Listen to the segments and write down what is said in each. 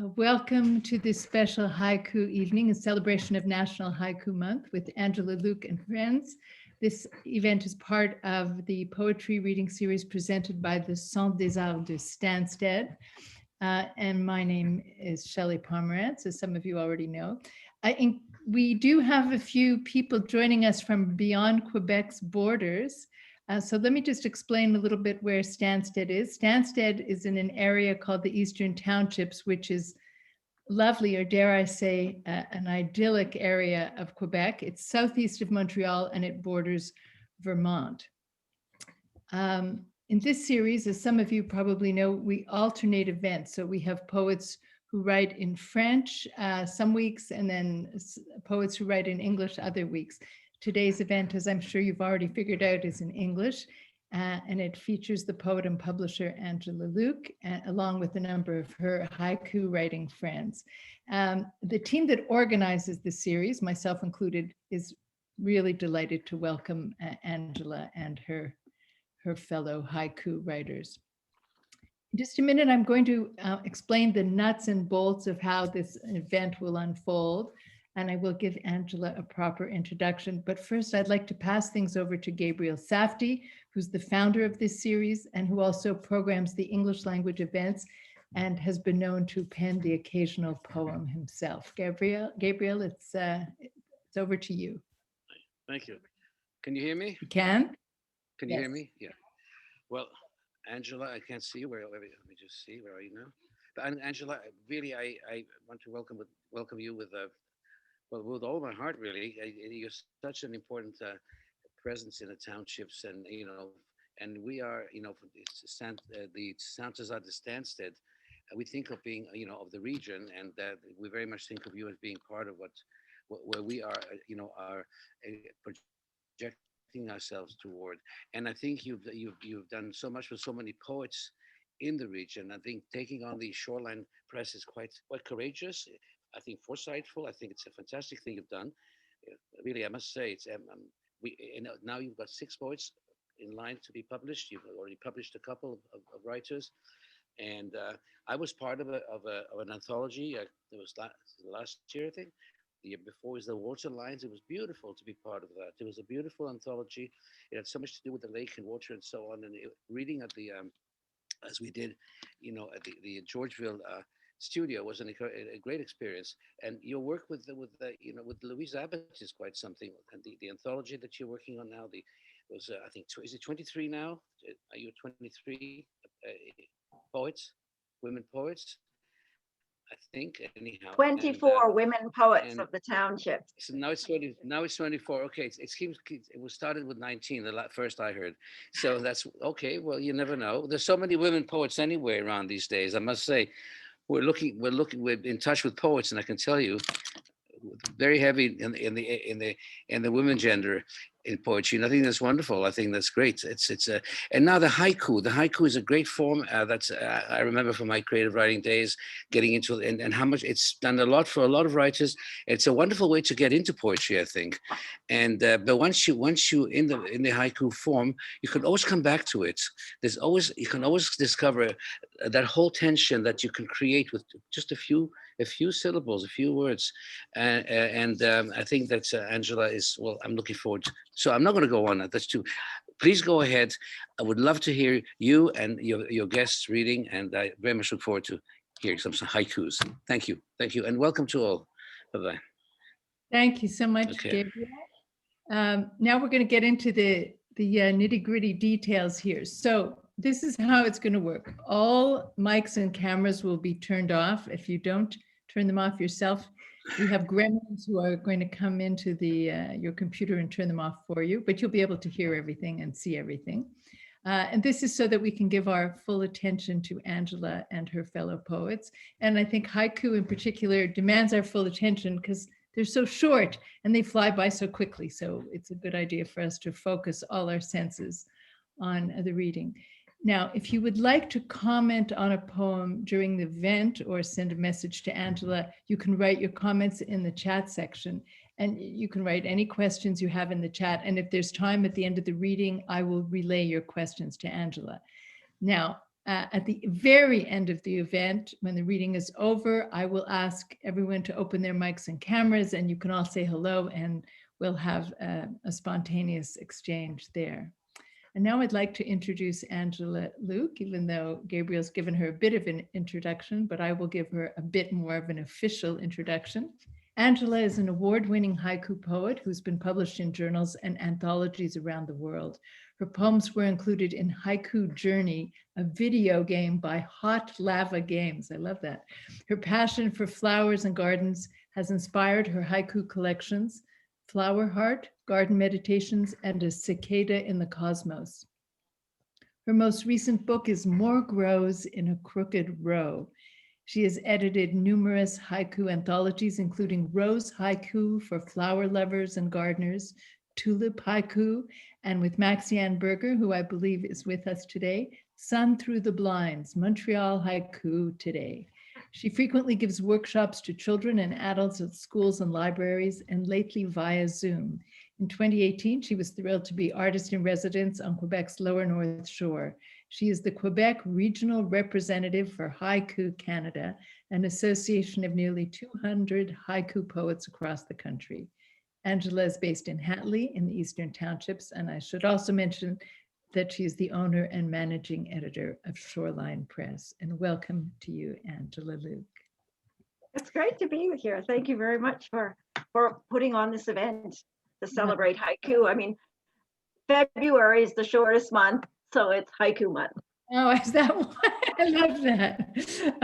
Welcome to this special haiku evening in celebration of National Haiku Month with Angela Leuck and friends. This event is part of the poetry reading series presented by the Centre des Arts de Stansted. And my name is Shelley Pomerantz, as some of you already know. We do have a few people joining us from beyond Quebec's borders. So let me just explain a little bit where Stansted is. Stansted is in an area called the Eastern Townships, which is lovely, or dare I say, an idyllic area of Quebec. It's southeast of Montreal and it borders Vermont. In this series, as some of you probably know, we alternate events. So we have poets who write in French some weeks, and then poets who write in English other weeks. Today's event, as I'm sure you've already figured out, is in English, and it features the poet and publisher Angela Leuck, along with a number of her haiku writing friends. The team that organizes this series, myself included, is really delighted to welcome Angela and her fellow haiku writers. In just a minute, I'm going to explain the nuts and bolts of how this event will unfold, and I will give Angela a proper introduction. But first, I'd like to pass things over to Gabriel Safdie, who's the founder of this series and who also programs the English language events and has been known to pen the occasional poem himself. Gabriel, it's over to you. Thank you. Can you hear me? You can? Can you hear me? Yeah. Well, Angela, I can't see you. Let me just see. Where are you now? But Angela, really, I want to welcome you with all my heart, really. You're such an important presence in the townships, and and we are, the Santos at the Stansted. We think of being, of the region, and we very much think of you as being part of where we are, are projecting ourselves toward. And I think you've done so much with so many poets in the region. I think taking on the Shoreline Press is quite courageous. I think foresightful. I think it's a fantastic thing you've done. Really, I must say, it's now you've got 6 poets in line to be published. You've already published a couple of writers, and I was part of an anthology. It was last year, I think. The year before was the Water Lines. It was beautiful to be part of that. It was a beautiful anthology. It had so much to do with the lake and water and so on. And reading at the as we did, at the Georgeville studio was a great experience. And your work with Louise Abbott is quite something. And the anthology that you're working on now, I think, is it 23 now? Are you 23 poets, women poets? I think, anyhow. 24 women poets of the township. So now it's 20. Now it's 24. Okay, it was started with 19. The first I heard. So that's okay. Well, you never know. There's so many women poets anywhere around these days. I must say, we're in touch with poets, and I can tell you, very heavy in the women gender in poetry, and I think that's wonderful. I think that's great. And now the haiku. The haiku is a great form. I remember from my creative writing days getting into it, and how much it's done a lot for a lot of writers. It's a wonderful way to get into poetry, I think. And but once you in the haiku form, you can always come back to it. You can always discover that whole tension that you can create with just a few syllables, a few words. And I think that Angela is, well, I'm looking forward to. So I'm not going to go on. That's too. Please go ahead. I would love to hear you and your guests reading, and I very much look forward to hearing some haikus. Thank you, and welcome to all. Bye-bye. Thank you so much, Okay. Gabriel. Now we're going to get into the nitty-gritty details here. So this is how it's going to work. All mics and cameras will be turned off. If you don't turn them off yourself, we have gremlins who are going to come into your computer and turn them off for you, but you'll be able to hear everything and see everything. And this is so that we can give our full attention to Angela and her fellow poets. And I think haiku in particular demands our full attention because they're so short and they fly by so quickly. So it's a good idea for us to focus all our senses on the reading. Now, if you would like to comment on a poem during the event or send a message to Angela, you can write your comments in the chat section, and you can write any questions you have in the chat. And if there's time at the end of the reading, I will relay your questions to Angela. Now, At the very end of the event, when the reading is over, I will ask everyone to open their mics and cameras, and you can all say hello, and we'll have a spontaneous exchange there. And now I'd like to introduce Angela Leuck, even though Gabriel's given her a bit of an introduction, but I will give her a bit more of an official introduction. Angela is an award-winning haiku poet who's been published in journals and anthologies around the world. Her poems were included in Haiku Journey, a video game by Hot Lava Games. I love that. Her passion for flowers and gardens has inspired her haiku collections, Flower Heart, Garden Meditations, and A Cicada in the Cosmos. Her most recent book is More Grows in a Crooked Row. She has edited numerous haiku anthologies, including Rose Haiku for flower lovers and gardeners, Tulip Haiku, and with Maxianne Berger, who I believe is with us today, Sun Through the Blinds, Montreal Haiku Today. She frequently gives workshops to children and adults at schools and libraries, and lately via Zoom. In 2018, she was thrilled to be artist in residence on Quebec's Lower North Shore. She is the Quebec Regional Representative for Haiku Canada, an association of nearly 200 haiku poets across the country. Angela is based in Hatley in the Eastern Townships, and I should also mention that she is the owner and managing editor of Shoreline Press. And welcome to you, Angela Leuck. It's great to be here. Thank you very much for putting on this event to celebrate haiku. I mean, February is the shortest month, so it's haiku month. Oh, is that why? I love that.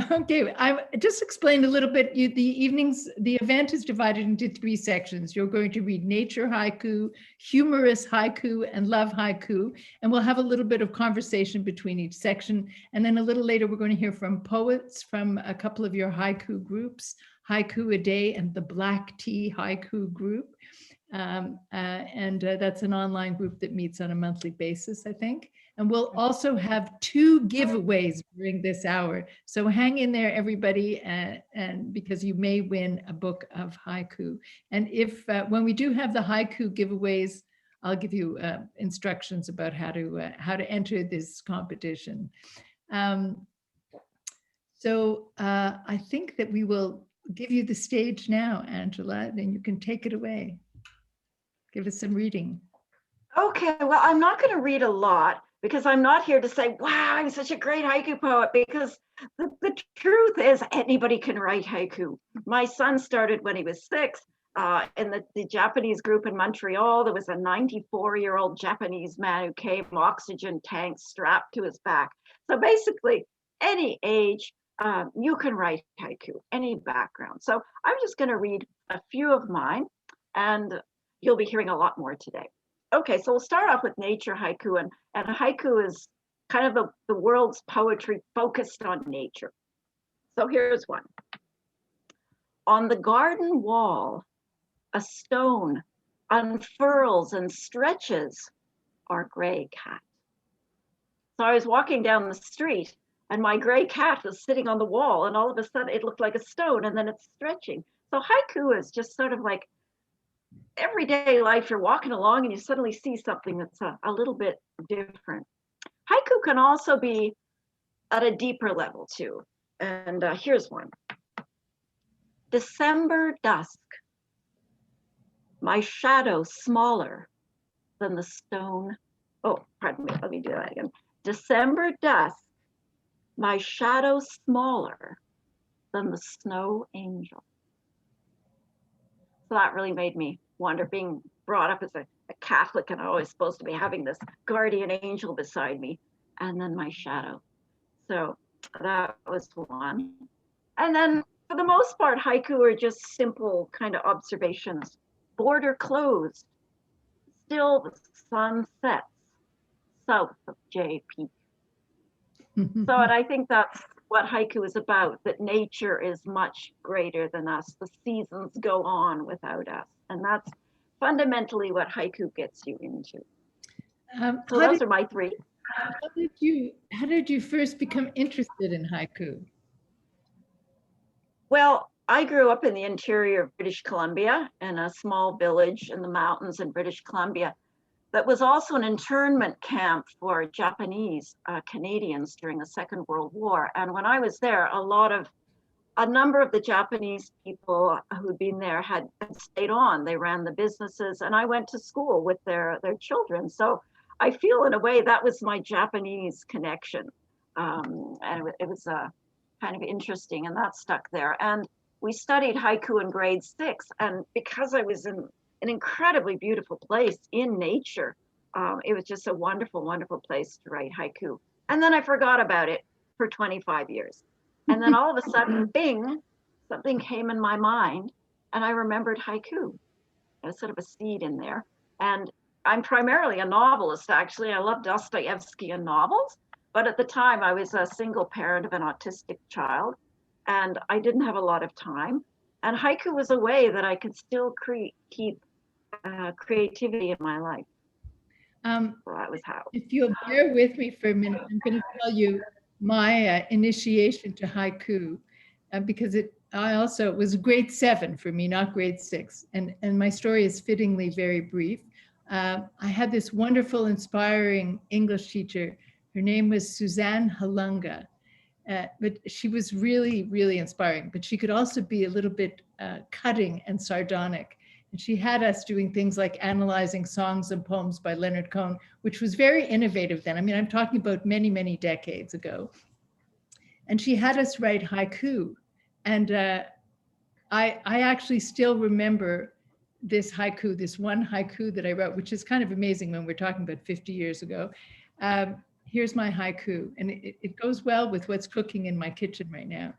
Okay, I just explained a little bit. The event is divided into 3 sections. You're going to read nature haiku, humorous haiku, and love haiku. And we'll have a little bit of conversation between each section. And then a little later, we're going to hear from poets from a couple of your haiku groups, Haiku a Day and the Black Tea Haiku Group. That's an online group that meets on a monthly basis, I think. And we'll also have 2 giveaways during this hour. So hang in there, everybody, and because you may win a book of haiku. And if when we do have the haiku giveaways, I'll give you instructions about how to enter this competition. So I think that we will give you the stage now, Angela. Then you can take it away. Give us some reading. Okay, well, I'm not going to read a lot because I'm not here to say, wow, I'm such a great haiku poet, because the truth is anybody can write haiku. My son started when he was 6 in the Japanese group in Montreal. There was a 94-year-old Japanese man who came, oxygen tanks strapped to his back. So basically, any age, you can write haiku, any background. So I'm just going to read a few of mine, and you'll be hearing a lot more today. Okay, so we'll start off with nature haiku, and haiku is kind of the world's poetry focused on nature. So here's one. On the garden wall, a stone unfurls and stretches our gray cat. So I was walking down the street and my gray cat was sitting on the wall, and all of a sudden it looked like a stone, and then it's stretching. So haiku is just sort of like everyday life. You're walking along and you suddenly see something that's a little bit different. Haiku can also be at a deeper level too. And here's one. December dusk, my shadow smaller than the stone. Oh, pardon me, let me do that again. December dusk, my shadow smaller than the snow angel. So that really made me wonder, being brought up as a Catholic, and I was supposed to be having this guardian angel beside me, and then my shadow. So that was one. And then for the most part, haiku are just simple kind of observations. Border closed, still the sun sets south of J Peak. So, and I think that's what haiku is about, that nature is much greater than us. The seasons go on without us. And that's fundamentally what haiku gets you into. So those are my 3. How did you first become interested in haiku? Well, I grew up in the interior of British Columbia in a small village in the mountains in British Columbia. that was also an internment camp for Japanese Canadians during the Second World War. And when I was there, a number of the Japanese people who'd been there had stayed on. They ran the businesses, and I went to school with their children. So I feel in a way that was my Japanese connection. And it was kind of interesting, and that stuck there. And we studied haiku in grade 6. And because I was in an incredibly beautiful place in nature, it was just a wonderful, wonderful place to write haiku. And then I forgot about it for 25 years. And then all of a sudden, bing, something came in my mind, and I remembered haiku. There's sort of a seed in there. And I'm primarily a novelist, actually. I love Dostoevsky and novels. But at the time, I was a single parent of an autistic child, and I didn't have a lot of time. And haiku was a way that I could still keep creativity in my life. So that was how. If you'll bear with me for a minute, I'm going to tell you my initiation to haiku, because it was grade 7 for me, not grade 6. And my story is fittingly very brief. I had this wonderful, inspiring English teacher. Her name was Suzanne Halunga, but she was really, really inspiring. But she could also be a little bit cutting and sardonic. And she had us doing things like analyzing songs and poems by Leonard Cohen, which was very innovative then. I mean, I'm talking about many, many decades ago. And she had us write haiku. And I actually still remember this haiku, this one haiku that I wrote, which is kind of amazing when we're talking about 50 years ago. Here's my haiku, and it goes well with what's cooking in my kitchen right now.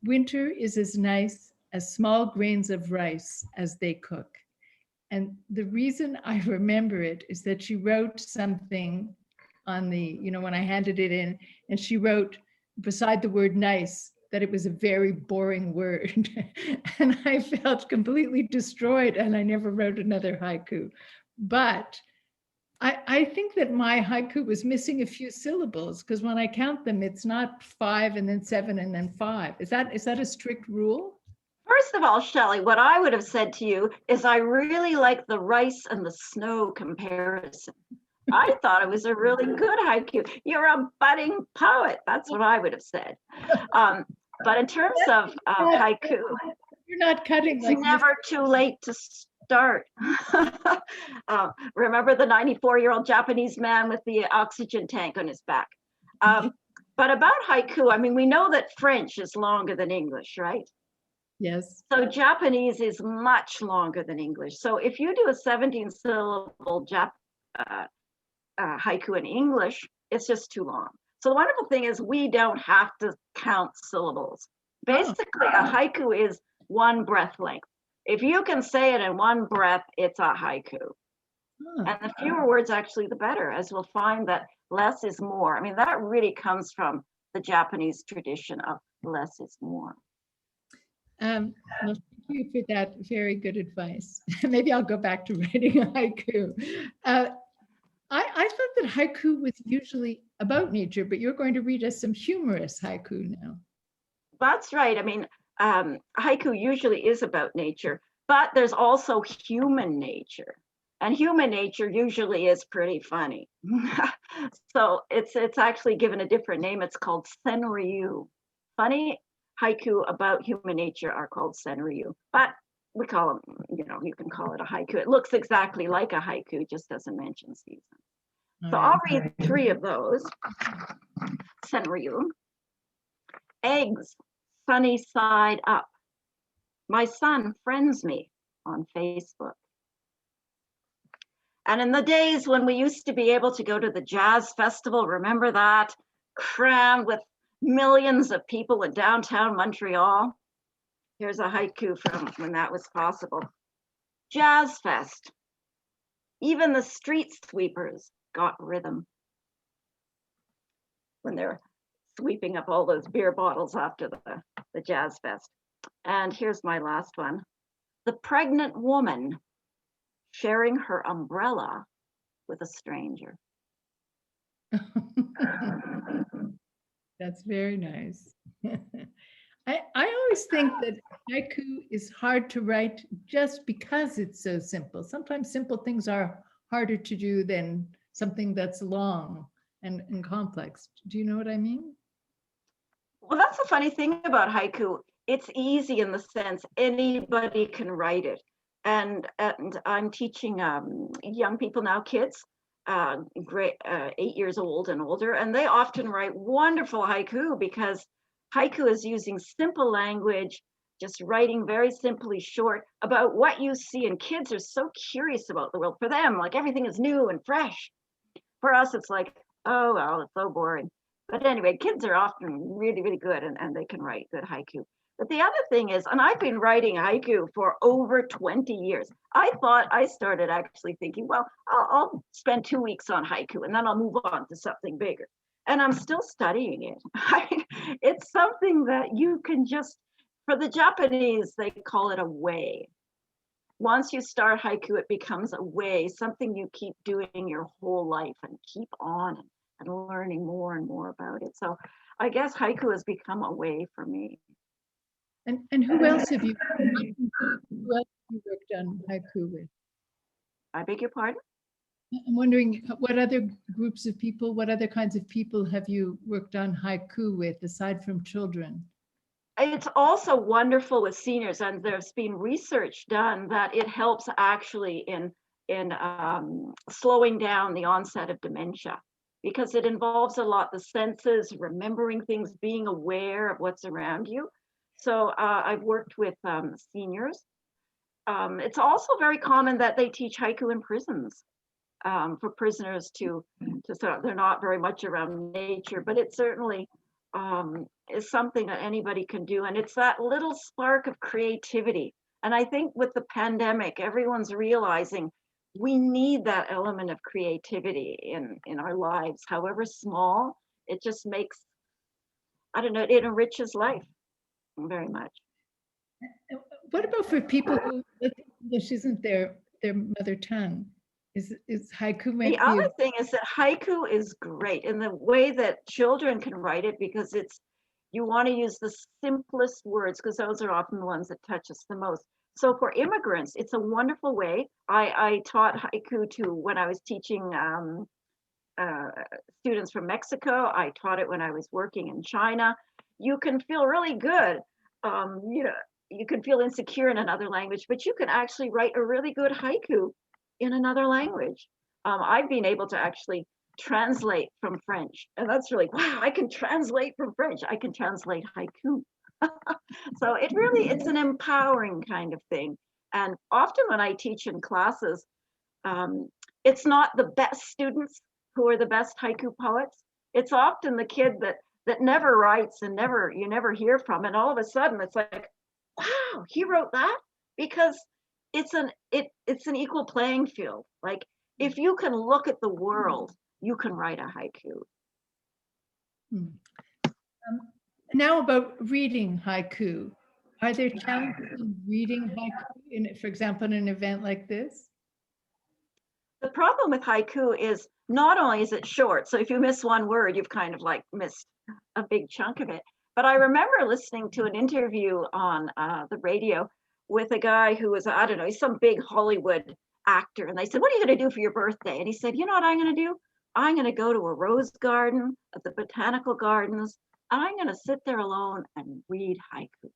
Winter is as nice as small grains of rice as they cook. And the reason I remember it is that she wrote something on the, when I handed it in, and she wrote beside the word nice that it was a very boring word. And I felt completely destroyed, and I never wrote another haiku. But I think that my haiku was missing a few syllables, because when I count them, it's not 5 and then 7 and then 5. Is that a strict rule? First of all, Shelley, what I would have said to you is I really like the rice and the snow comparison. I thought it was a really good haiku. You're a budding poet. That's what I would have said. But in terms of haiku, you're not cutting. It's like never too late to start. Remember the 94-year-old Japanese man with the oxygen tank on his back. But about haiku, I mean, we know that French is longer than English, right? Yes. So Japanese is much longer than English. So if you do a 17-syllable haiku in English, it's just too long. So the wonderful thing is we don't have to count syllables. Basically, a haiku is one breath length. If you can say it in one breath, it's a haiku. And the fewer words, actually, the better, as we'll find that less is more. I mean, that really comes from the Japanese tradition of less is more. Well, thank you for that very good advice. Maybe I'll go back to writing a haiku. I thought that haiku was usually about nature, but you're going to read us some humorous haiku now. That's right. I mean, haiku usually is about nature, but there's also human nature. And human nature usually is pretty funny. So it's actually given a different name. It's called senryu. Funny haiku about human nature are called senryu, but we call them, you can call it a haiku. It looks exactly like a haiku, just doesn't mention season. So I'll read 3 of those. Senryu. Eggs, sunny side up. My son friends me on Facebook. And in the days when we used to be able to go to the jazz festival, remember that? Crammed with millions of people in downtown Montreal. Here's a haiku from when that was possible. Jazz fest. Even the street sweepers got rhythm. When they're sweeping up all those beer bottles after the jazz fest. And here's my last one. The pregnant woman sharing her umbrella with a stranger. That's very nice. I always think that haiku is hard to write just because it's so simple. Sometimes simple things are harder to do than something that's long and complex. Do you know what I mean? Well, that's the funny thing about haiku. It's easy in the sense anybody can write it. And I'm teaching young people now, kids, grade 8 years old and older, and they often write wonderful haiku because haiku is using simple language, just writing very simply short about what you see. And kids are so curious about the world. For them, like everything is new and fresh. For us, it's like, oh, well, it's so boring. But anyway, kids are often really, really good and they can write good haiku. But the other thing is, and I've been writing haiku for over 20 years. I started actually thinking, well, I'll spend 2 weeks on haiku and then I'll move on to something bigger. And I'm still studying it. It's something that you can just, for the Japanese, they call it a way. Once you start haiku, it becomes a way, something you keep doing your whole life and keep on and learning more and more about it. So I guess haiku has become a way for me. And who else have you worked on haiku with? I beg your pardon? I'm wondering what other groups of people, what other kinds of people have you worked on haiku with aside from children? It's also wonderful with seniors, and there's been research done that it helps actually in slowing down the onset of dementia, because it involves a lot the senses, remembering things, being aware of what's around you. So I've worked with seniors. It's also very common that they teach haiku in prisons for prisoners to sort of, they're not very much around nature, but it certainly is something that anybody can do. And it's that little spark of creativity. And I think with the pandemic, everyone's realizing we need that element of creativity in our lives, however small. It just makes, I don't know, it enriches life very much. What about for people who English isn't their mother tongue? Is haiku The other thing is that haiku is great in the way that children can write it, because it's, you want to use the simplest words because those are often the ones that touch us the most. So for immigrants, it's a wonderful way. I taught haiku to when I was teaching students from Mexico. I taught it when I was working in China. You can feel really good. You know, you can feel insecure in another language, but you can actually write a really good haiku in another language. I've been able to actually translate from French, and that's really, wow, I can translate from French. I can translate haiku. So it really, it's an empowering kind of thing. And often when I teach in classes, it's not the best students who are the best haiku poets. It's often the kid that never writes and you never hear from, and all of a sudden it's like, wow, he wrote that, because it's an equal playing field. Like if you can look at the world, you can write a haiku. Now about reading haiku. Are there challenges in reading haiku, for example, in an event like this? The problem with haiku is not only is it short, so if you miss one word, you've kind of like missed a big chunk of it. But I remember listening to an interview on the radio with a guy who was, I don't know, he's some big Hollywood actor. And they said, what are you going to do for your birthday? And he said, you know what I'm going to do? I'm going to go to a rose garden at the botanical gardens, and I'm going to sit there alone and read haiku.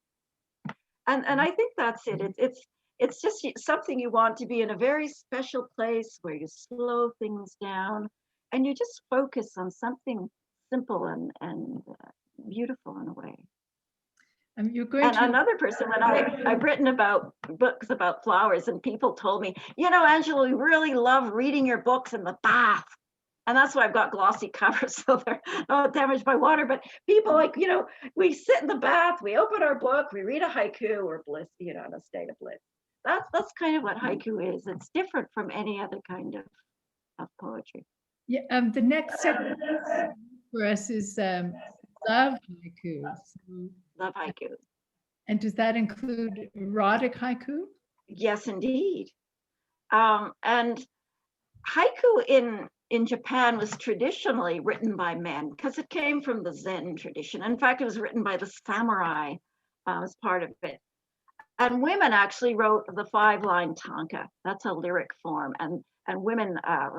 And I think that's it. It's just something you want to be in a very special place where you slow things down and you just focus on something simple and beautiful in a way. Another person, when I've written about books about flowers, and people told me, you know, Angela, we really love reading your books in the bath. And that's why I've got glossy covers, so they're not damaged by water. But people, like, you know, we sit in the bath, we open our book, we read a haiku, we're bliss, you know, in a state of bliss. That's kind of what haiku is. It's different from any other kind of poetry. Yeah, the next segment for us is love haiku. So, love haiku. And does that include erotic haiku? Yes, indeed. And haiku in Japan was traditionally written by men because it came from the Zen tradition. In fact, it was written by the samurai as part of it. And women actually wrote the 5-line tanka. That's a lyric form. And women,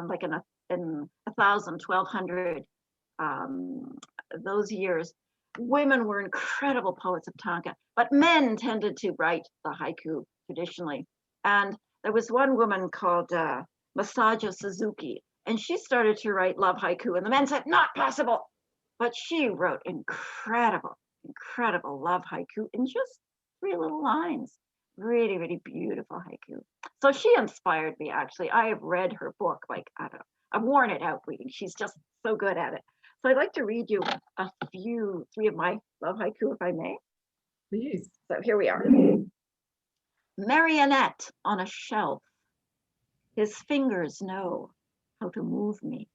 like in 1,000, 1,200, those years, women were incredible poets of tanka, but men tended to write the haiku traditionally. And there was one woman called Masajo Suzuki, and she started to write love haiku, and the men said, not possible. But she wrote incredible, incredible love haiku in just 3 little lines. Really, really beautiful haiku. So she inspired me, actually. I have read her book, like, I don't know, I've worn it out reading. She's just so good at it. So I'd like to read you a few, 3 of my love haiku, if I may. Please. So here we are. Marionette on a shelf. His fingers know how to move me.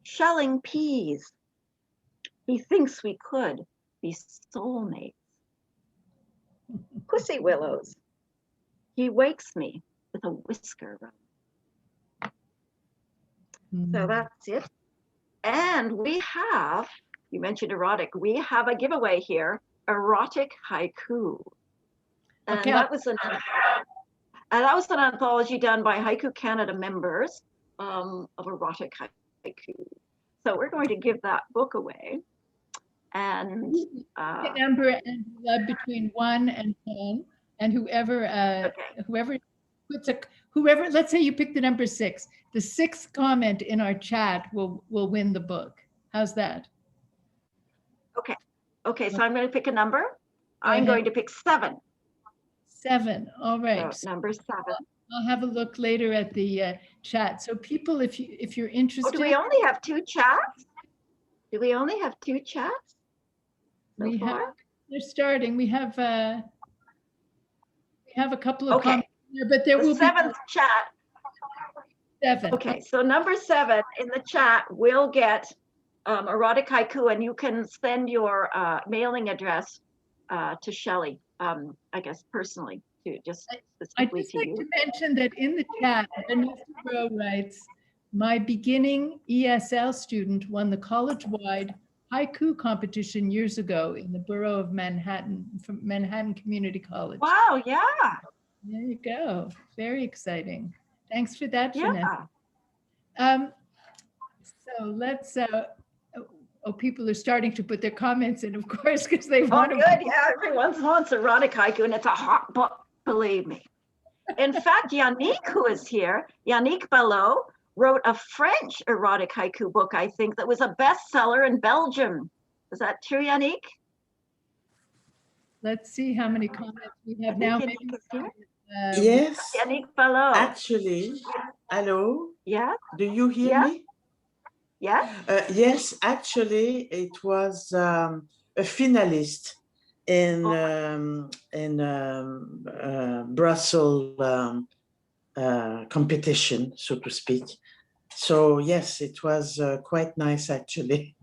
Shelling peas. He thinks we could be soulmates. Pussy willows. He wakes me with a whisker rub. So that's it. And we have, you mentioned erotic, we have a giveaway here, Erotic Haiku. And Okay. that was an anthology done by Haiku Canada members of erotic haiku. So we're going to give that book away. And The number and between 1 and 10, and whoever whoever, let's say you pick the number 6, the 6th comment in our chat will win the book. How's that? Okay, so I'm going to pick a number. I'm ahead. going to pick 7. 7. All right. So number 7. I'll have a look later at the chat. So people, if you're interested. Oh, do we only have 2 chats? Do we only have 2 chats? We have. They're starting. We have a couple of comments here, but there will be 7th chat. 7. Okay, so number 7 in the chat will get erotic haiku, and you can send your mailing address to Shelley, I guess personally, to just I'd specifically just to like you. to mention that in the chat, Vanessa Rowe writes, my beginning ESL student won the college-wide haiku competition years ago in the borough of Manhattan, from Manhattan Community College. Wow, yeah. There you go. Very exciting. Thanks for that, Yeah. Vanessa. So let's, people are starting to put their comments in, of course, because they Oh, want to. good. Yeah, everyone wants erotic haiku, and it's a hot book, believe me. In fact, Yannick, who is here, Yannick Ballot, wrote a French erotic haiku book, I think, that was a bestseller in Belgium. Is that true, Yannick? Let's see how many comments we have now. Yannick is here. Yes, Yannick Ballot. actually, hello, Yeah, do you hear me? yeah. Yes, actually, it was a finalist in Brussels competition, so to speak. So yes, it was quite nice actually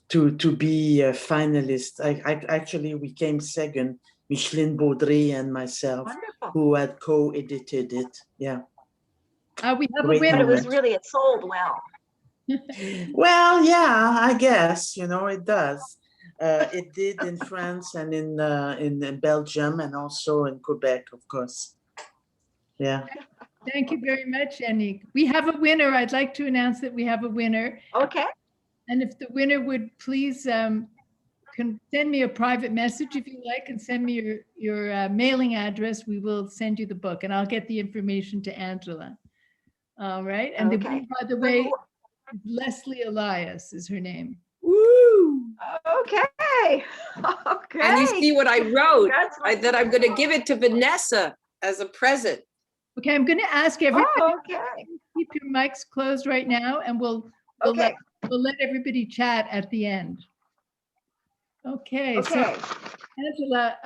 to be a finalist. Actually we came second, Micheline Baudry and myself, Wonderful. who had co-edited it. Yeah. We have Great a winner. But it was moment. really, it sold well. Well, yeah, I guess, you know, it does. It did in France and in Belgium and also in Quebec, of course. Yeah. Thank you very much, Yannick. We have a winner. I'd like to announce that we have a winner. Okay. And if the winner would please can send me a private message if you like, and send me your mailing address, we will send you the book, and I'll get the information to Angela. All right. And the Okay. winner, by the way, Leslie Elias is her name. Woo! Okay. Okay. And you see what I wrote, Congratulations. that I'm going to give it to Vanessa as a present. Okay, I'm going to ask everybody Oh, okay. keep your mics closed right now, and we'll Okay. let everybody chat at the end. Okay, Okay. so Angela,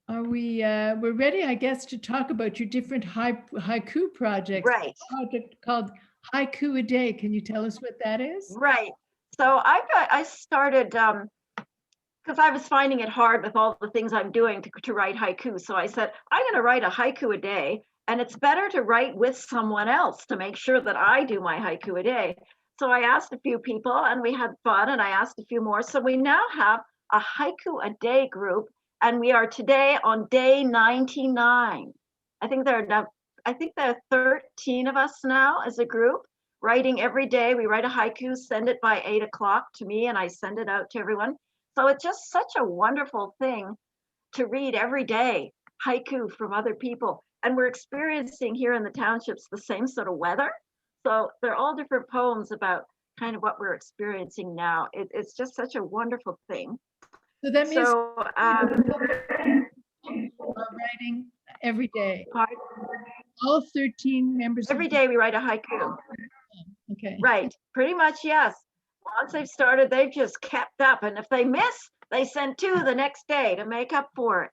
are we're ready, I guess, to talk about your different haiku projects. Right. Project called Haiku a Day. Can you tell us what that is? Right. So I started because I was finding it hard with all the things I'm doing to write haiku. So I said, I'm going to write a haiku a day, and it's better to write with someone else to make sure that I do my haiku a day. So I asked a few people, and we had fun, and I asked a few more. So we now have a Haiku a Day group, and we are today on day 99. I think there are 13 of us now as a group, writing every day. We write a haiku, send it by 8 o'clock to me, and I send it out to everyone. So it's just such a wonderful thing to read every day, haiku from other people. And we're experiencing here in the townships the same sort of weather. So they're all different poems about kind of what we're experiencing now. It's just such a wonderful thing. So that means So, you are writing every day. pardon? All 13 members. Every day we write a haiku. Okay. Right, pretty much, yes. Once they've started, they've just kept up. And if they miss, they send 2 the next day to make up for it.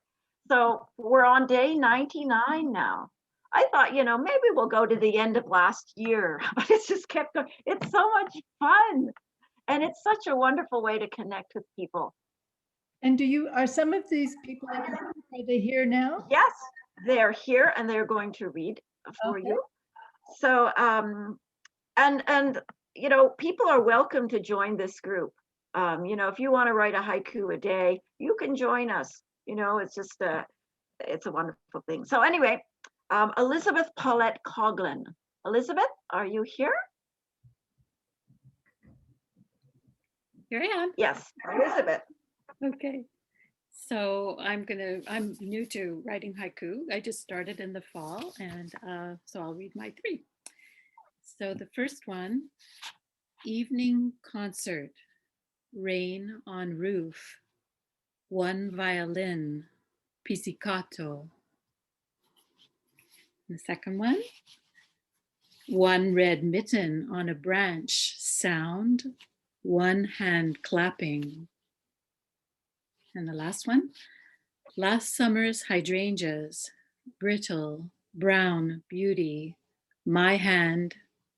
So we're on day 99 now. I thought, maybe we'll go to the end of last year, but it's just kept going. It's so much fun. And it's such a wonderful way to connect with people. And are some of these people in your group, are they here now? Yes, they're here and they're going to read for Okay. you. So, and people are welcome to join this group. If you want to write a haiku a day, you can join us. It's just it's a wonderful thing. So anyway, Elizabeth Paulette Coughlin. Elizabeth, are you here? Here I am. Yes, Elizabeth. Okay. So I'm new to writing haiku. I just started in the fall, and so I'll read my 3. So the first one, evening concert, rain on roof, one violin, pizzicato. The second one red mitten on a branch, sound, one hand clapping. And the last one, last summer's hydrangeas, brittle, brown beauty, my hand,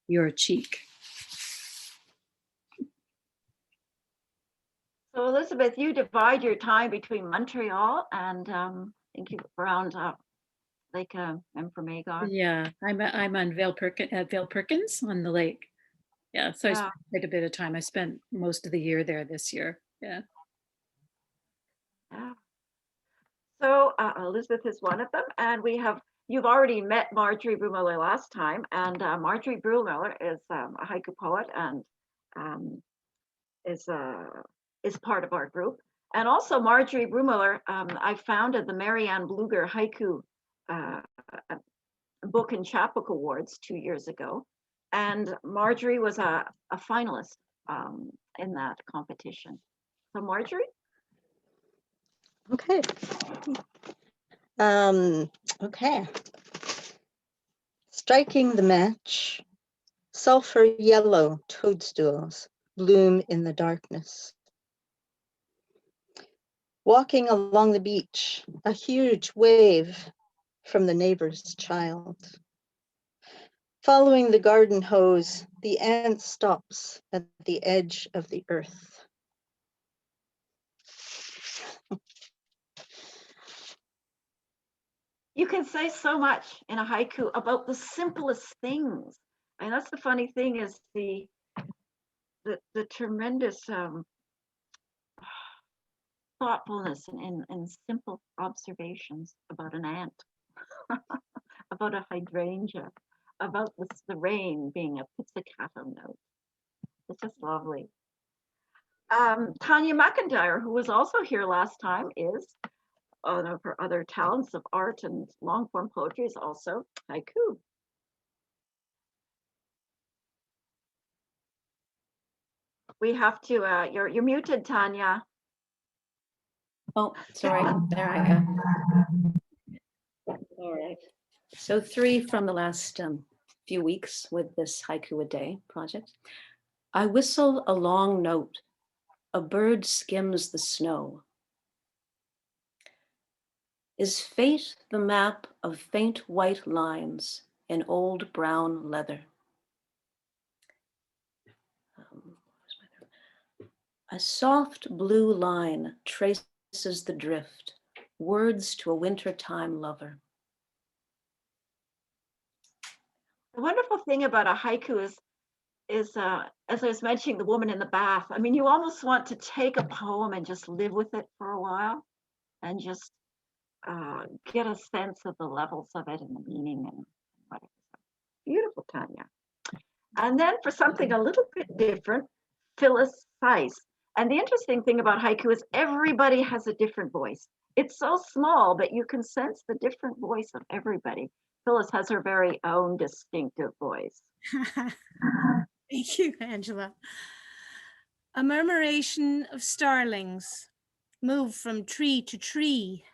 your cheek. So Elizabeth, you divide your time between Montreal and I think you're around Lake Memphremagog. Yeah, I'm on Vale Perkins on the lake. Yeah, so I spent quite a bit of time. I spent most of the year there this year. Yeah. Yeah. So Elizabeth is one of them, and you've already met Marjorie Brumiller last time, and Marjorie Brumiller is a haiku poet and is part of our group. And also Marjorie Brumiller, I founded the Marianne Bluger Haiku Book and Chapbook Awards 2 years ago, and Marjorie was a finalist in that competition. So Marjorie? Okay. Okay. Striking the match, sulfur yellow toadstools bloom in the darkness. Walking along the beach, a huge wave from the neighbor's child. Following the garden hose, the ant stops at the edge of the earth. You can say so much in a haiku about the simplest things. And that's the funny thing is the tremendous thoughtfulness in simple observations about an ant, about a hydrangea, about the rain being a pizzicato note. It's just lovely. Tanya McIntyre, who was also here last time, is one of her other talents of art and long form poetry is also haiku. We have to, you're muted, Tanya. Oh, sorry, there I go. All right. So 3 from the last few weeks with this Haiku a Day project. I whistle a long note. A bird skims the snow. Is fate the map of faint white lines in old brown leather? A soft blue line traces the drift, words to a wintertime lover. The wonderful thing about a haiku is as I was mentioning, the woman in the bath. I mean, you almost want to take a poem and just live with it for a while and just get a sense of the levels of it and the meaning and whatever. Beautiful, Tanya. And then for something a little bit different, Phyllis Seiss. And the interesting thing about haiku is everybody has a different voice. It's so small, but you can sense the different voice of everybody. Phyllis has her very own distinctive voice. Thank you, Angela. A murmuration of starlings move from tree to tree,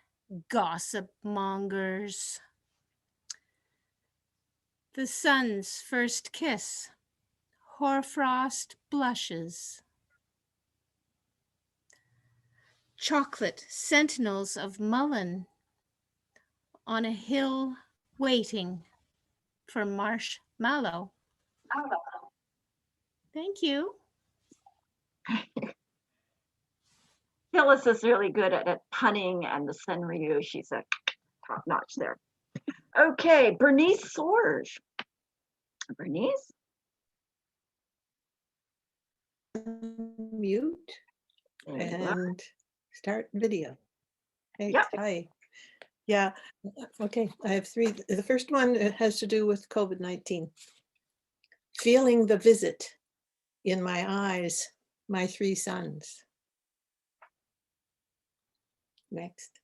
gossip mongers. The sun's first kiss, hoarfrost blushes. Chocolate sentinels of mullein on a hill waiting for marshmallow. Thank you. Phyllis is really good at punning and the Senryu. She's a top notch there. Okay, Bernice Sorge. Bernice? Mute There you are. and start video. Hey, Yep. hi. Yeah, okay, I have three. The first one has to do with COVID-19. Feeling the visit in my eyes, my three sons. Next.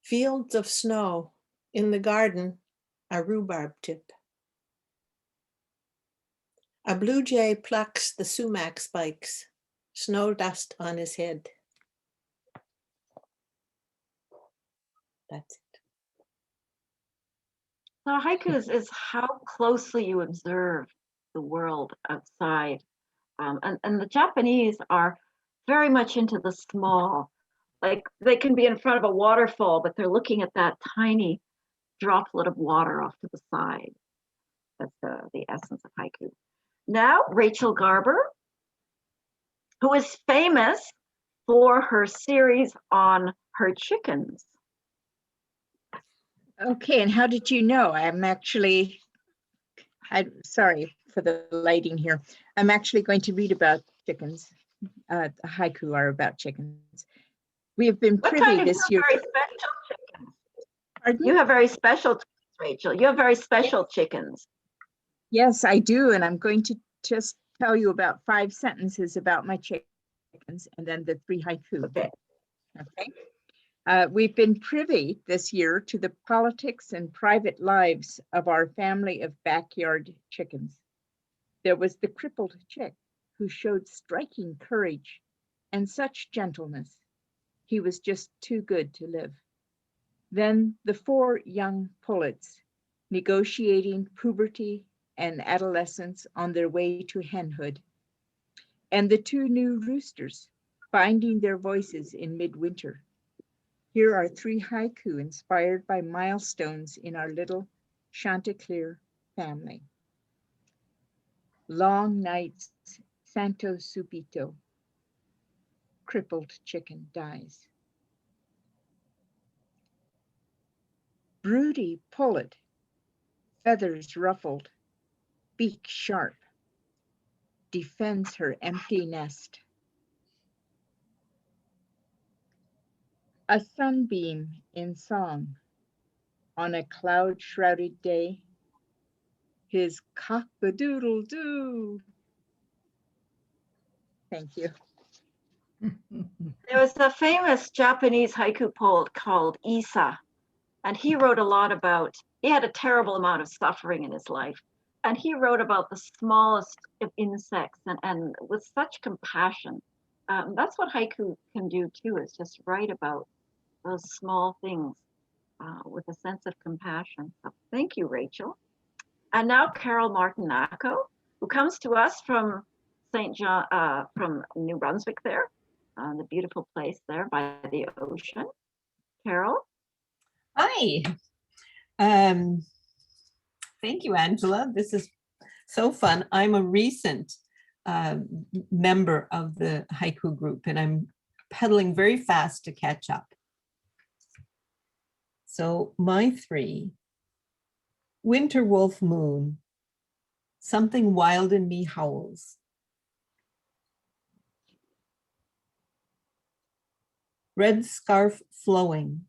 Fields of snow, in the garden, a rhubarb tip. A blue jay plucks the sumac spikes, snow dust on his head. That's it. So haiku is how closely you observe the world outside. And the Japanese are very much into the small. Like they can be in front of a waterfall, but they're looking at that tiny droplet of water off to the side. That's the essence of haiku. Now, Rachel Garber, who is famous for her series on her chickens. Okay, and how did you know? I'm sorry for the lighting here. I'm actually going to read about chickens. The haiku are about chickens. We have been privy this year. Very special chickens. Pardon? You have very special chickens, Rachel. You have very special chickens. Yes, I do, and I'm going to just tell you about 5 sentences about my chickens and then the 3 haiku. Okay. We've been privy this year to the politics and private lives of our family of backyard chickens. There was the crippled chick who showed striking courage and such gentleness. He was just too good to live. Then the 4 young pullets negotiating puberty and adolescence on their way to henhood, and the 2 new roosters finding their voices in midwinter. Here are 3 haiku inspired by milestones in our little Chanticleer family. Long nights, Santo Subito. Crippled chicken dies. Broody pullet, feathers ruffled, beak sharp, defends her empty nest. A sunbeam in song, on a cloud-shrouded day, his cock-a-doodle-doo. Thank you. There was a famous Japanese haiku poet called Issa, and he wrote a lot about, he had a terrible amount of suffering in his life, and he wrote about the smallest of insects and with such compassion. That's what haiku can do too, is just write about those small things with a sense of compassion. So thank you, Rachel. And now Carol Martinaco, who comes to us from St. John, from New Brunswick there, the beautiful place there by the ocean. Carol? Hi. Thank you, Angela. This is so fun. I'm a recent member of the haiku group, and I'm pedaling very fast to catch up. So my 3, Winter Wolf Moon, Something wild in me howls. Red scarf flowing,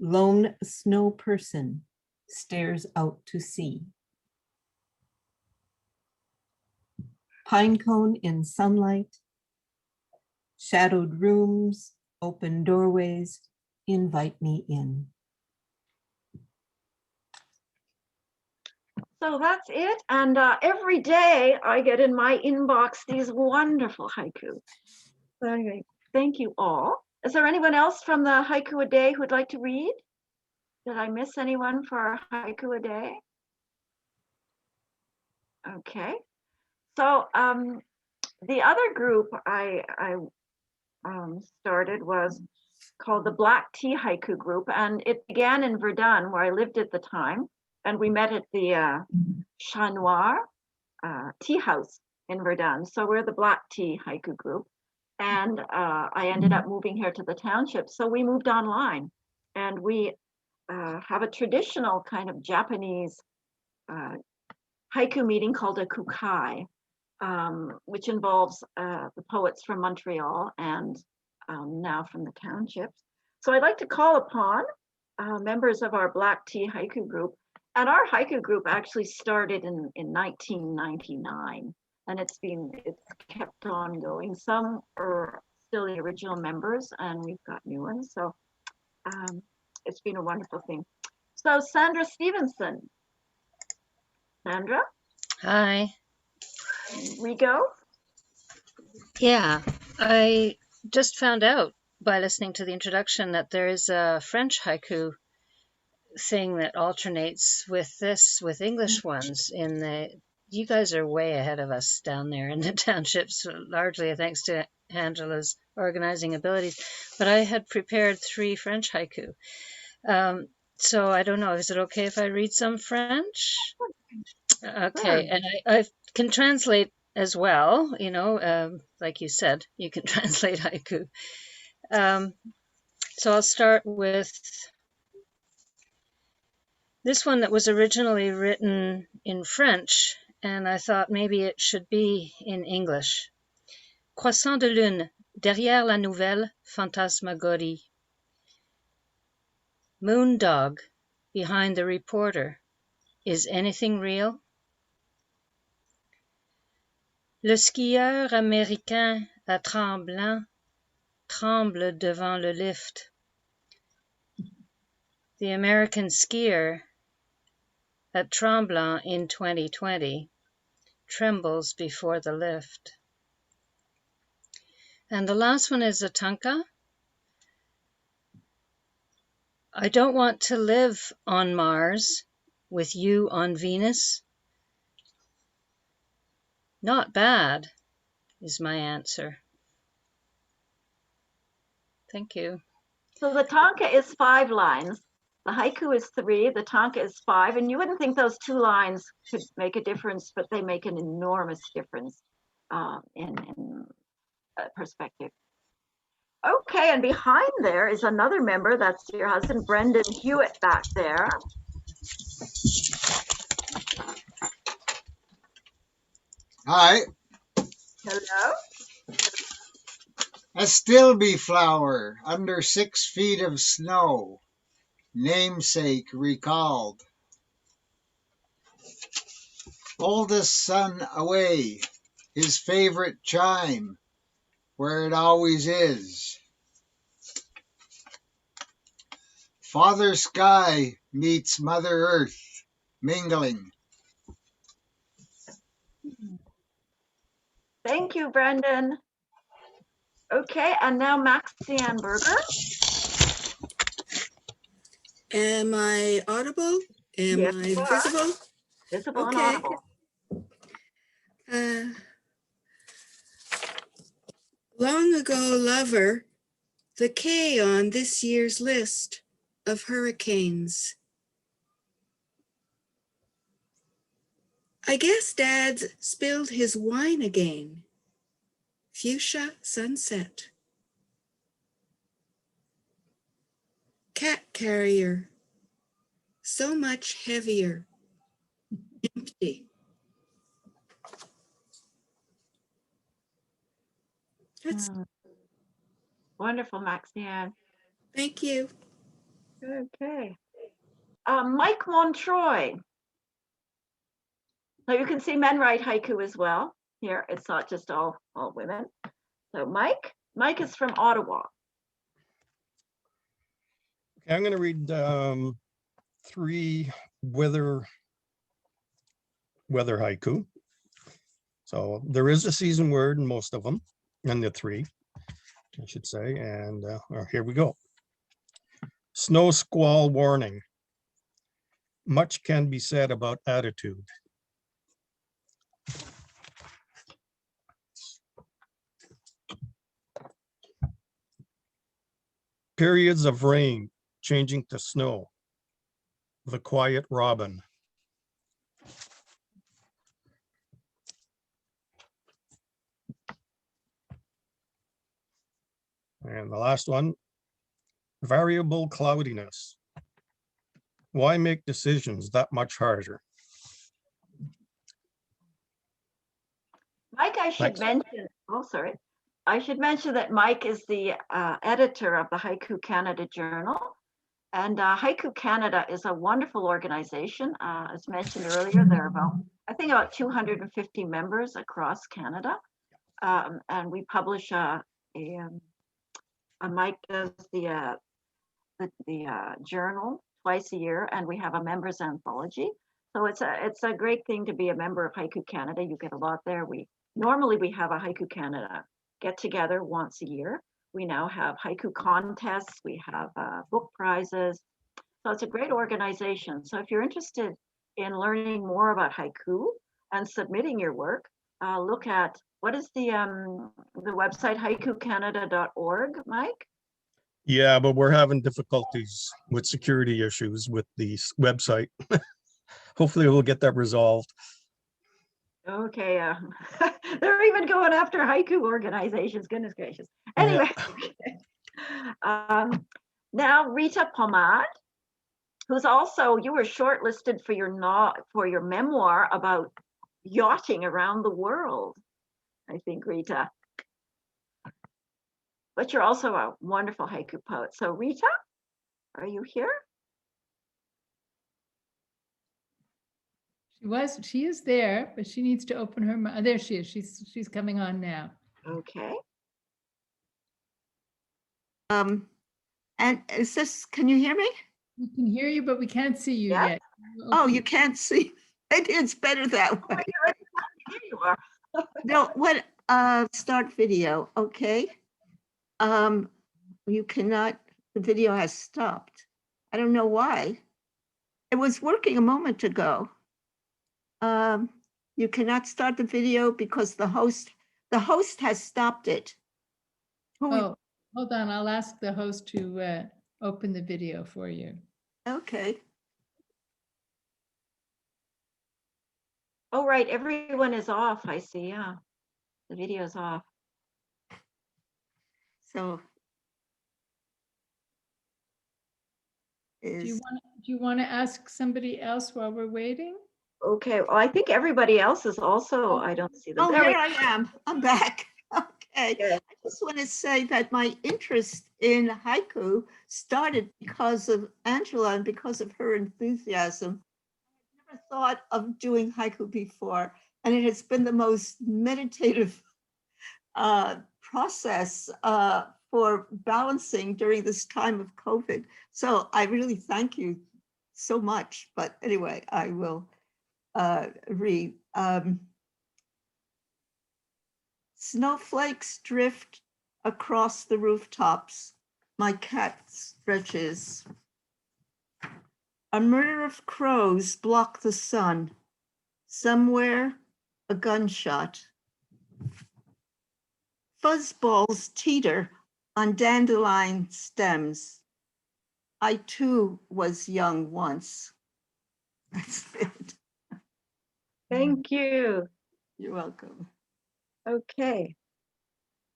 lone snow person stares out to sea. Pine cone in sunlight, shadowed rooms, open doorways, invite me in. So that's it. And every day I get in my inbox these wonderful haiku. So anyway, thank you all. Is there anyone else from the Haiku a Day who would like to read? Did I miss anyone for Haiku a Day? Okay. So the other group I started was called the Black Tea Haiku Group, and it began in Verdun, where I lived at the time, and we met at the Chat Noir tea house in Verdun. So we're the Black Tea Haiku Group, and I ended up moving here to the township. So we moved online, and we have a traditional kind of Japanese haiku meeting called a kukai, which involves the poets from Montreal and now from the townships. So I'd like to call upon members of our Black Tea Haiku Group. And our haiku group actually started in 1999, and it's kept on going. Some are still the original members, and we've got new ones. So it's been a wonderful thing. So Sandra Stevenson. Sandra? Hi. We go? Yeah, I just found out by listening to the introduction that there is a French haiku thing that alternates with English ones. You guys are way ahead of us down there in the townships, largely thanks to Angela's organizing abilities. But I had prepared 3 French haiku. So I don't know, is it okay if I read some French? Okay, and I can translate as well, like you said, you can translate haiku. So I'll start with this one that was originally written in French, and I thought maybe it should be in English. Croissant de lune, derrière la nouvelle fantasmagorie. Moondog, behind the reporter. Is anything real? Le skieur américain à Tremblant tremble devant le lift. The American skier at Tremblant in 2020 trembles before the lift. And the last one is a tanka. I don't want to live on Mars with you on Venus. Not bad, is my answer. Thank you. So the tanka is 5 lines. The haiku is 3, the tanka is 5, and you wouldn't think those 2 lines could make a difference, but they make an enormous difference in perspective. Okay, and behind there is another member, that's your husband, Brendan Hewitt, back there. Hi. Hello. A stilby flower under 6 feet of snow, namesake recalled. Oldest son away, his favorite chime, where it always is. Father Sky meets Mother Earth, mingling. Thank you, Brendan. Okay, and now Maxianne Berger. Am I audible? Am Yes, I you are. visible? Visible and Okay. audible. Long ago, lover, the K on this year's list of hurricanes. I guess Dad's spilled his wine again. Fuchsia sunset. Cat carrier, so much heavier, empty. That's, Wonderful, Maxianne. thank you. Okay. Mike Montroy. So you can see men write haiku as well. Here, it's not just all women. So Mike is from Ottawa. Okay, I'm going to read 3 weather haiku. So there is a season word in most of them, and the 3, I should say. And here we go. Snow squall warning. Much can be said about attitude. Periods of rain changing to snow. The quiet robin. And the last one, variable cloudiness. Why make decisions that much harder? Mike, I should mention, I should mention that Mike is the editor of the Haiku Canada Journal. And Haiku Canada is a wonderful organization. As mentioned earlier, there are I think about 250 members across Canada. And we publish Mike does the journal twice a year, and we have a members anthology. So it's a great thing to be a member of Haiku Canada. You get a lot there. Normally we have a Haiku Canada get together once a year. We now have haiku contests. We have book prizes. So it's a great organization. So if you're interested in learning more about haiku and submitting your work, look at, what is the website, haikucanada.org, Mike? Yeah, but we're having difficulties with security issues with the website. Hopefully we'll get that resolved. Okay, they're even going after haiku organizations, goodness gracious. Anyway, now Rita Pomade, who's also, you were shortlisted for your memoir about yachting around the world, I think, Rita. But you're also a wonderful haiku poet. So Rita, are you here? She is there, but she needs to open her mouth. There she is. She's coming on now. Okay. And is this, can you hear me? We can hear you, but we can't see you yet. Oh, you can't see. Maybe it's better that way. Here you are. No, what, start video, okay. You cannot, the video has stopped. I don't know why. It was working a moment ago. You cannot start the video because the host has stopped it. Oh, hold on. I'll ask the host to open the video for you. Okay. Oh, right. Everyone is off. I see. Yeah. The video is off. So. Do you want to ask somebody else while we're waiting? Okay. Well, I think everybody else is also, I don't see them. Oh, here I am. I'm back. Okay. I just want to say that my interest in haiku started because of Angela and because of her enthusiasm. I never thought of doing haiku before, and it has been the most meditative process for balancing during this time of COVID. So I really thank you so much. But anyway, I will read. Snowflakes drift across the rooftops. My cat stretches. A murder of crows block the sun. Somewhere, a gunshot. Fuzzballs teeter on dandelion stems. I too was young once. That's it. Thank you. You're welcome. Okay.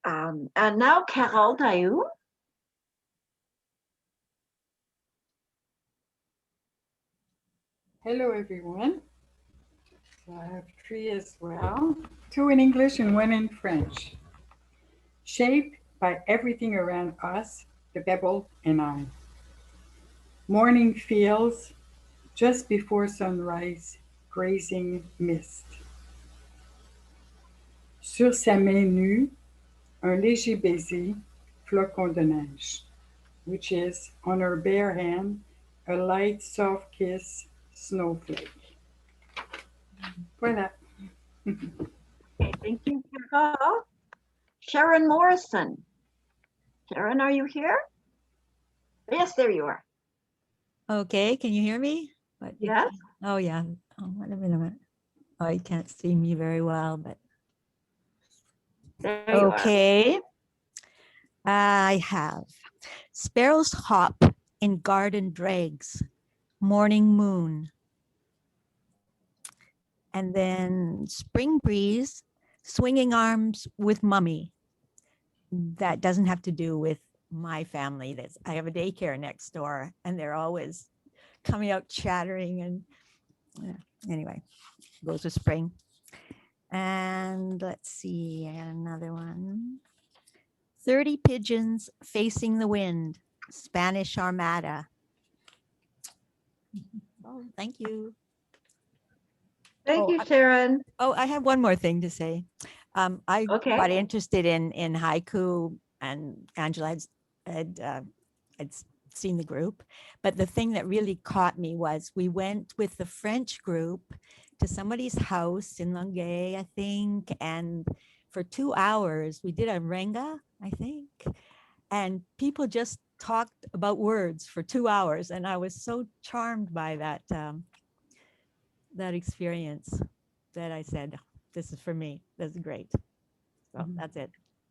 And now Carole Daou. Hello, everyone. So I have 3 as well, 2 in English and 1 in French. shaped by everything around us, the pebble and I. Morning fields, just before sunrise, grazing mist. Sur sa main nue, un léger baiser, flocon de neige, which is on her bare hand, a light, soft kiss, snowflake. Voilà. Okay, thank you, Carol. Sharon Morrison. Sharon, are you here? Yes, there you are. Okay, can you hear me? Yes. Oh, yeah. Oh, wait a minute. Oh, you can't see me very well, but. There you are. Okay. I have sparrows hop in garden dregs, morning moon. And then spring breeze, swinging arms with mummy. That doesn't have to do with my family. I have a daycare next door and they're always coming out chattering and anyway, goes with spring. And let's see, I got another one. 30 pigeons facing the wind, Spanish Armada. Oh, thank you. Thank you, Sharon. I have one more thing to say. I got interested in haiku, and Angela had seen the group, but the thing that really caught me was we went with the French group to somebody's house in Longueuil, I think, and for 2 hours we did a renga, I think, and people just talked about words for 2 hours, and I was so charmed by that that experience that I said, this is for me. This is great. So that's it.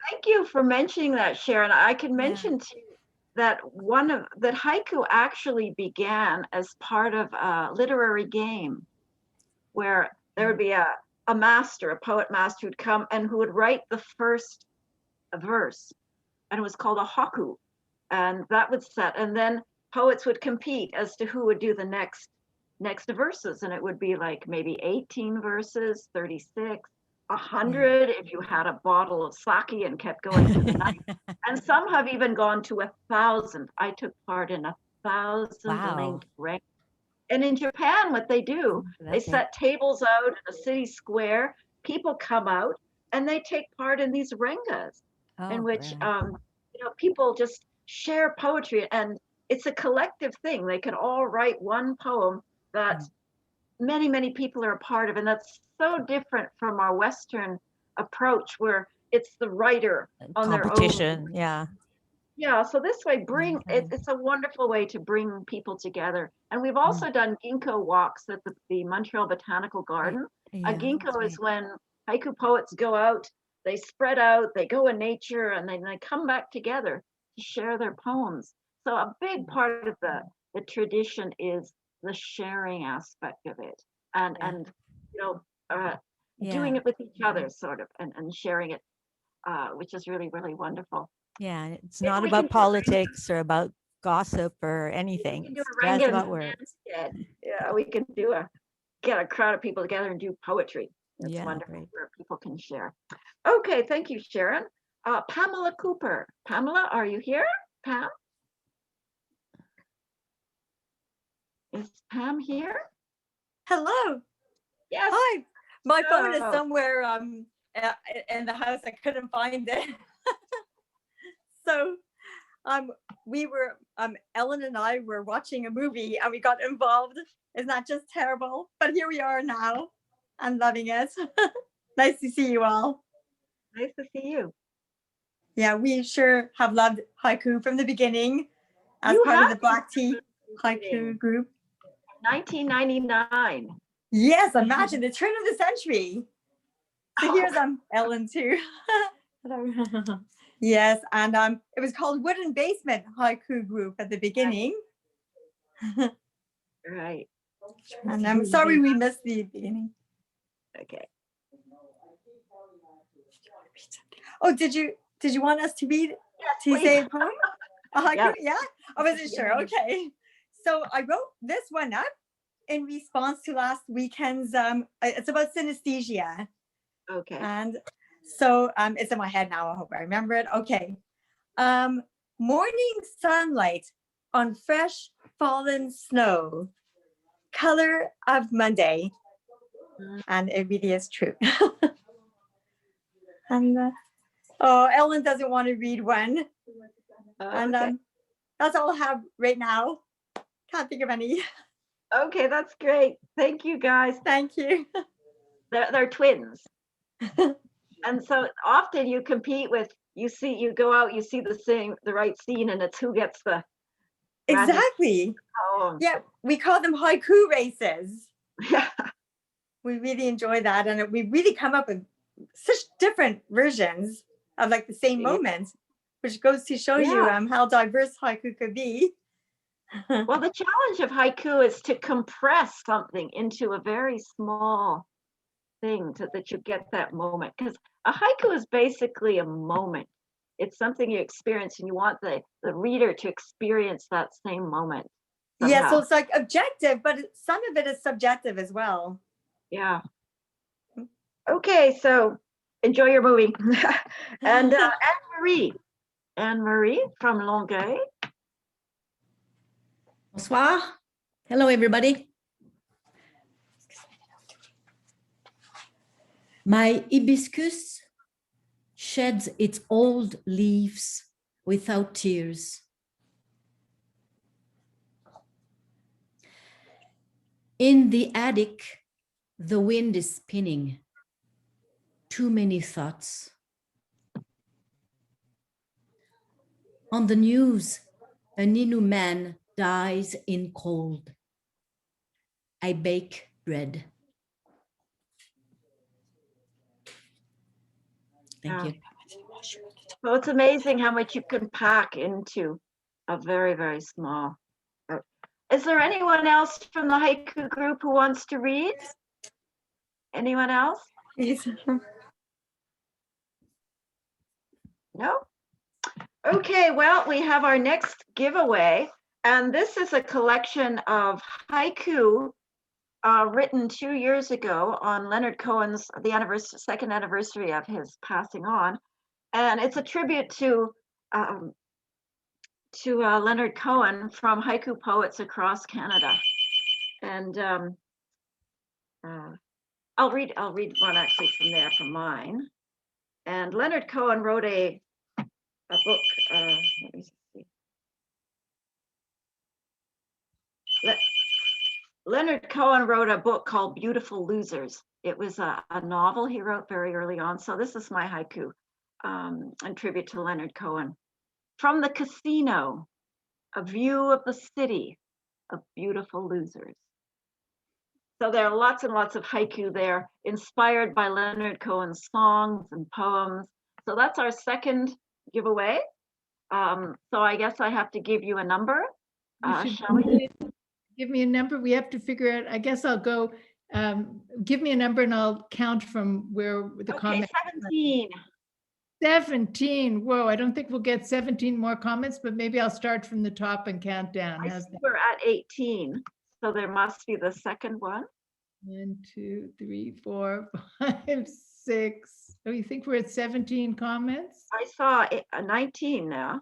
Thank you for mentioning that, Sharon. I can mention to you that that haiku actually began as part of a literary game where there would be a master, a poet master who'd come and who would write the first verse, and it was called a haiku, and that would set, and then poets would compete as to who would do the next verses, and it would be like maybe 18 verses, 36, 100 if you had a bottle of sake and kept going to the night. And some have even gone to 1,000. I took part in 1,000 linked ranks. And in Japan, what they do, they set tables out in a city square. People come out and they take part in these rengas, in which people just share poetry, and it's a collective thing. They can all write one poem that many, many people are a part of. And that's so different from our Western approach where it's the writer on competition, their own. Yeah, so this way, it's a wonderful way to bring people together. And we've also done ginkgo walks at the Montreal Botanical Garden. A ginkgo is when haiku poets go out, they spread out, they go in nature, and then they come back together to share their poems. So a big part of the tradition is the sharing aspect of it, and doing it with each other, sort of, and sharing it, which is really, really wonderful. Yeah, it's not about politics or about gossip or anything. It's just about words. Yeah, we can get a crowd of people together and do poetry. It's wonderful where people can share. Okay, thank you, Sharon. Pamela Cooper. Pamela, are you here? Pam? Is Pam here? Hello. Yes. Hi. My phone is somewhere in the house. I couldn't find it. So we were Ellen and I were watching a movie and we got involved. Isn't that just terrible? But here we are now. I'm loving it. Nice to see you all. Nice to see you. Yeah, we sure have loved haiku from the beginning as part of the Black Tea Haiku group. 1999. Yes, imagine the turn of the century. So here's Ellen too. Yes, and it was called Wooden Basement Haiku Group at the beginning. Right. And I'm sorry we missed the beginning. Okay. Oh, did you want us to read say a poem? A haiku? Yeah. I wasn't sure. Okay. So I wrote this one up in response to last weekend's. It's about synesthesia. Okay. And So it's in my head now. I hope I remember it. Okay. Morning sunlight on fresh fallen snow, color of Monday. And it really is true. And oh, Ellen doesn't want to read one. And that's all I have right now. Can't think of any. Okay, that's great. Thank you, guys. Thank you. They're twins. And so often you compete with, you go out, you see the right scene, and it's who gets the Exactly. poem. Yeah, we call them haiku races. Yeah. We really enjoy that. And we really come up with such different versions of like the same moments, which goes to show you how diverse haiku could be. Well, the challenge of haiku is to compress something into a very small thing so that you get that moment. Because a haiku is basically a moment. It's something you experience, and you want the reader to experience that same moment. Somehow. Yeah, so it's like objective, but some of it is subjective as well. Yeah. Okay, so enjoy your movie. And Anne-Marie from Longueuil. Bonsoir. Hello, everybody. My hibiscus sheds its old leaves without tears. In the attic, the wind is spinning. Too many thoughts. On the news, a Ninu man dies in cold. I bake bread. Thank you. Well, it's amazing how much you can pack into a very, very small. Is there anyone else from the haiku group who wants to read? Anyone else? Please. No? Okay, well, we have our next giveaway, and this is a collection of haiku written 2 years ago on Leonard Cohen's, second anniversary of his passing on. And it's a tribute to Leonard Cohen from haiku poets across Canada. And I'll read one actually from there, from mine. And Leonard Cohen wrote a book. Let me see. Leonard Cohen wrote a book called Beautiful Losers. It was a novel he wrote very early on. So this is my haiku in tribute to Leonard Cohen. From the casino, a view of the city of beautiful losers. So there are lots and lots of haiku there, inspired by Leonard Cohen's songs and poems. So that's our second giveaway. So I guess I have to give you a number. Shall we? Give me a number. We have to figure out, I guess I'll go, give me a number and I'll count from where the comment. 17. 17. Whoa, I don't think we'll get 17 more comments, but maybe I'll start from the top and count down. I see we're at 18. So there must be the second one. 1, 2, 3, 4, 5, 6. Oh, you think we're at 17 comments? I saw 19 now.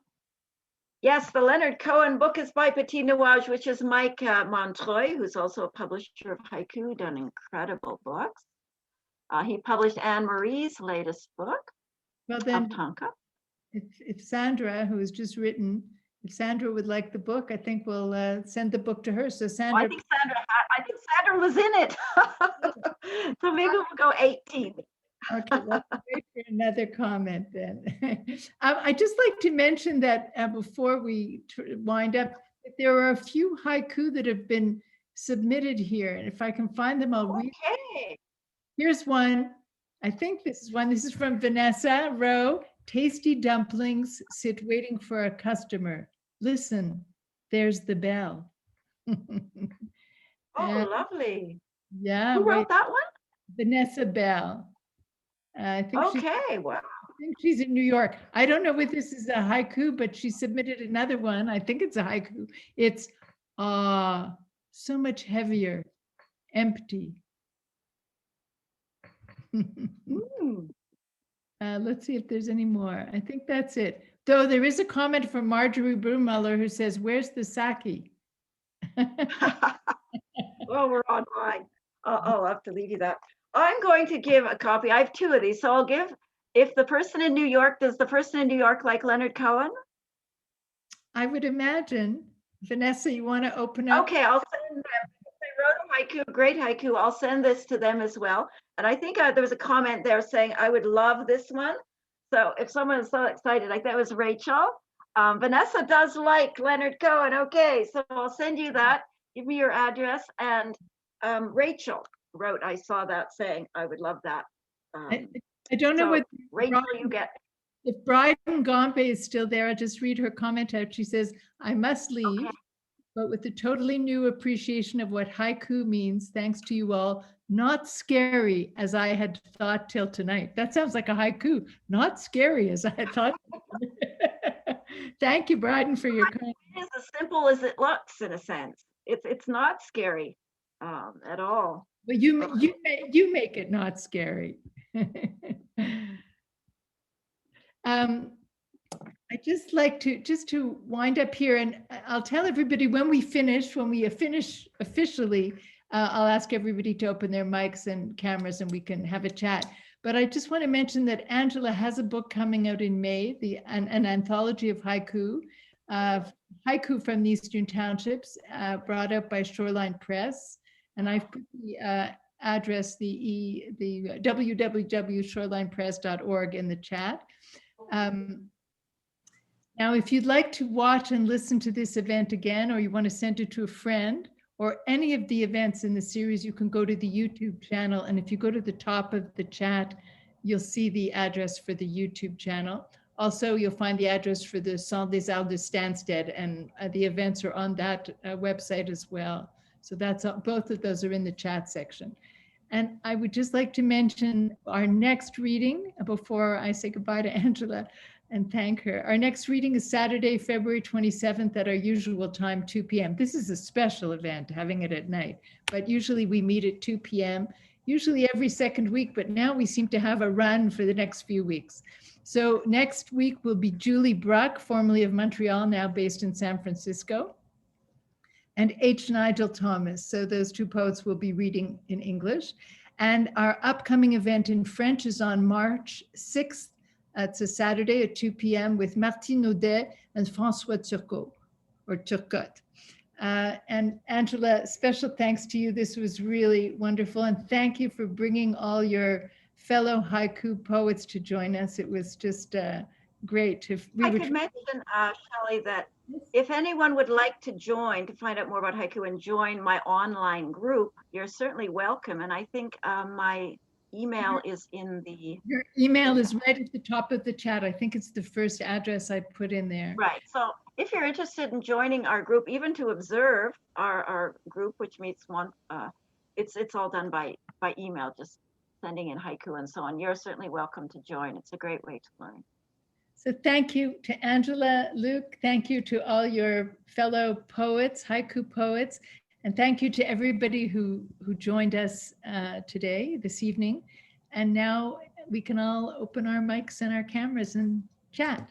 Yes, the Leonard Cohen book is by Petit Nuage, which is Mike Montreuil, who's also a publisher of haiku, done incredible books. He published Anne-Marie's latest book, well, then, of Tonka. If Sandra, who has just written, if Sandra would like the book, I think we'll send the book to her. So Sandra. I think Sandra was in it. So maybe we'll go 18. Okay, let's wait for another comment then. I'd just like to mention that before we wind up, that there are a few haiku that have been submitted here. And if I can find them, I'll read. Okay. Here's one. I think this is one. This is from Vanessa Rowe. Tasty dumplings sit waiting for a customer. Listen, there's the bell. Oh, lovely. Yeah. Who wrote that one? Vanessa Bell. I think wow. I think she's in New York. I don't know if this is a haiku, but she submitted another one. I think it's a haiku. It's so much heavier, empty. Let's see if there's any more. I think that's it. Though there is a comment from Marjorie Brummuller who says, "Where's the sake?" Well, we're online. I'll have to leave you that. I'm going to give a copy. I have two of these, so I'll give. If the person in New York, does the person in New York like Leonard Cohen? I would imagine. Vanessa, you want to open up? Okay, I'll send them. They wrote a haiku, great haiku. I'll send this to them as well. And I think there was a comment there saying, I would love this one. So if someone is so excited, like that was Rachel. Vanessa does like Leonard Cohen. Okay, so I'll send you that. Give me your address. And Rachel wrote, I saw that saying, I would love that. I don't know what Rachel you get. If Bryden Gombe is still there, I'll just read her comment out. She says, I must leave, but with a totally new appreciation of what haiku means, thanks to you all, not scary as I had thought till tonight. That sounds like a haiku, not scary as I had thought. Thank you, Bryden, for your comment. It is as simple as it looks in a sense. It's not scary at all. But you make it not scary. I just like to wind up here, and I'll tell everybody when we finish officially, I'll ask everybody to open their mics and cameras and we can have a chat. But I just want to mention that Angela has a book coming out in May, an anthology of haiku, haiku from the Eastern Townships, brought up by Shoreline Press. And I've put the address, the www.shorelinepress.org in the chat. Now, if you'd like to watch and listen to this event again, or you want to send it to a friend, or any of the events in the series, you can go to the YouTube channel. And if you go to the top of the chat, you'll see the address for the YouTube channel. Also, you'll find the address for the Salle des Arts de Stansted, and the events are on that website as well. So that's both of those are in the chat section. And I would just like to mention our next reading before I say goodbye to Angela and thank her. Our next reading is Saturday, February 27th at our usual time, 2 p.m. This is a special event, having it at night, but usually we meet at 2 p.m., usually every second week, but now we seem to have a run for the next few weeks. So next week will be Julie Bruck, formerly of Montreal, now based in San Francisco, and H. Nigel Thomas. So those two poets will be reading in English. And our upcoming event in French is on March 6th. It's a Saturday at 2 p.m. with Martine Audet and François Turcotte. And Angela, special thanks to you. This was really wonderful. And thank you for bringing all your fellow haiku poets to join us. It was just great. I could mention, Shelley, that if anyone would like to join, to find out more about haiku and join my online group, you're certainly welcome. And I think my email is in the... Your email is right at the top of the chat. I think it's the first address I put in there. Right. So if you're interested in joining our group, even to observe our group, which meets one, it's all done by email, just sending in haiku and so on. You're certainly welcome to join. It's a great way to learn. So thank you to Angela Leuck. Thank you to all your fellow poets, haiku poets. And thank you to everybody who joined us today, this evening. And now we can all open our mics and our cameras and chat.